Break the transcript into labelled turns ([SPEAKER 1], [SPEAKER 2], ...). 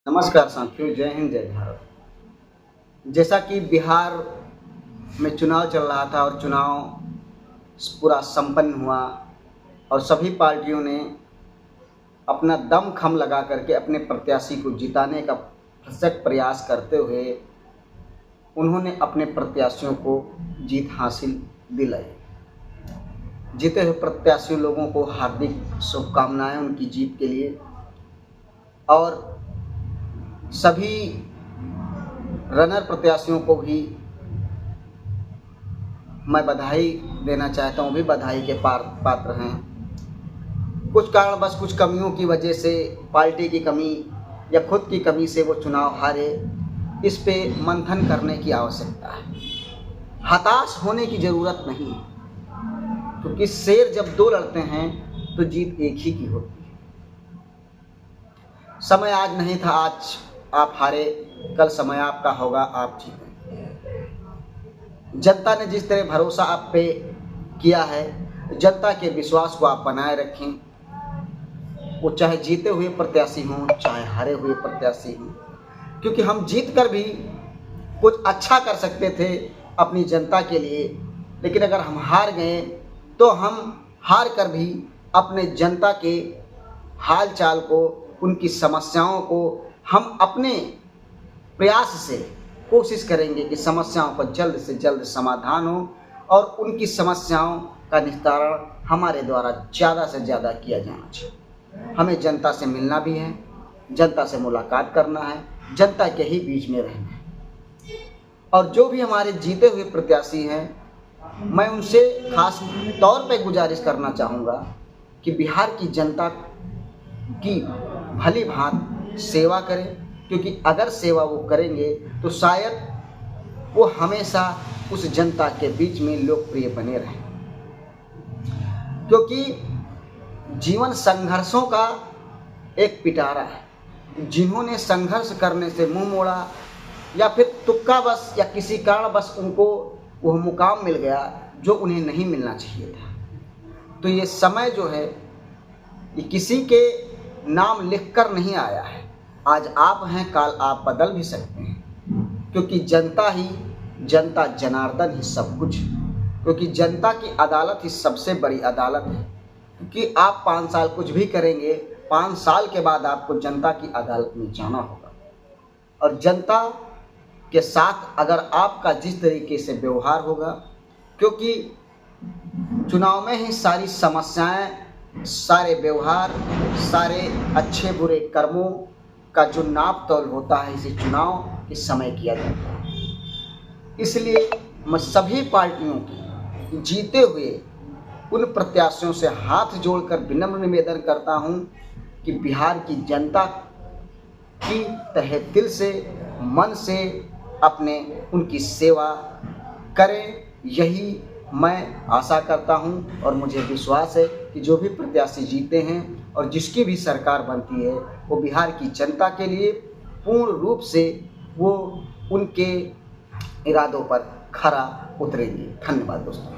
[SPEAKER 1] नमस्कार साथियों, जय हिंद जय भारत। जैसा कि बिहार में चुनाव चल रहा था और चुनाव पूरा संपन्न हुआ और सभी पार्टियों ने अपना दम खम लगा करके अपने प्रत्याशी को जिताने का भरसक प्रयास करते हुए उन्होंने अपने प्रत्याशियों को जीत हासिल दिलाई। जीते हुए प्रत्याशी लोगों को हार्दिक शुभकामनाएं उनकी जीत के लिए, और सभी रनर प्रत्याशियों को भी मैं बधाई देना चाहता हूँ, भी बधाई के पात्र हैं। कुछ कारणवश, कुछ कमियों की वजह से, पार्टी की कमी या खुद की कमी से वो चुनाव हारे, इस पे मंथन करने की आवश्यकता है। हताश होने की ज़रूरत नहीं है, क्योंकि शेर जब दो लड़ते हैं तो जीत एक ही की होती है। समय आज नहीं था, आज आप हारे, कल समय आपका होगा, आप जीतें। जनता ने जिस तरह भरोसा आप पे किया है, जनता के विश्वास को आप बनाए रखें। वो चाहे जीते हुए प्रत्याशी हों, चाहे हारे हुए प्रत्याशी हों, क्योंकि हम जीत कर भी कुछ अच्छा कर सकते थे अपनी जनता के लिए, लेकिन अगर हम हार गए तो हम हार कर भी अपने जनता के हाल चाल को, उनकी समस्याओं को हम अपने प्रयास से कोशिश करेंगे कि समस्याओं का जल्द से जल्द समाधान हो और उनकी समस्याओं का निस्तारण हमारे द्वारा ज़्यादा से ज़्यादा किया जाना चाहिए। हमें जनता से मिलना भी है, जनता से मुलाकात करना है, जनता के ही बीच में रहना है। और जो भी हमारे जीते हुए प्रत्याशी हैं, मैं उनसे खास तौर पे गुजारिश करना चाहूँगा कि बिहार की जनता की भली भांति सेवा करें, क्योंकि अगर सेवा वो करेंगे तो शायद वो हमेशा उस जनता के बीच में लोकप्रिय बने रहें। क्योंकि जीवन संघर्षों का एक पिटारा है। जिन्होंने संघर्ष करने से मुंह मोड़ा या फिर तुक्का बस या किसी कारणवश उनको वह मुकाम मिल गया जो उन्हें नहीं मिलना चाहिए था, तो ये समय जो है ये किसी के नाम लिखकर नहीं आया है। आज आप हैं, कल आप बदल भी सकते हैं, क्योंकि जनता जनार्दन ही सब कुछ, क्योंकि जनता की अदालत ही सबसे बड़ी अदालत है। क्योंकि आप 5 साल कुछ भी करेंगे, 5 साल के बाद आपको जनता की अदालत में जाना होगा। और जनता के साथ अगर आपका जिस तरीके से व्यवहार होगा, क्योंकि चुनाव में ही सारी समस्याएं, सारे व्यवहार, सारे अच्छे बुरे कर्मों का जो नाप तौल होता है, इसे चुनाव के समय किया जाता है। इसलिए मैं सभी पार्टियों की जीते हुए उन प्रत्याशियों से हाथ जोड़कर विनम्र निवेदन करता हूं कि बिहार की जनता की तहे दिल से, मन से अपने उनकी सेवा करें, यही मैं आशा करता हूं। और मुझे विश्वास है कि जो भी प्रत्याशी जीते हैं और जिसकी भी सरकार बनती है, वो बिहार की जनता के लिए पूर्ण रूप से वो उनके इरादों पर खरा उतरेंगे। धन्यवाद दोस्तों।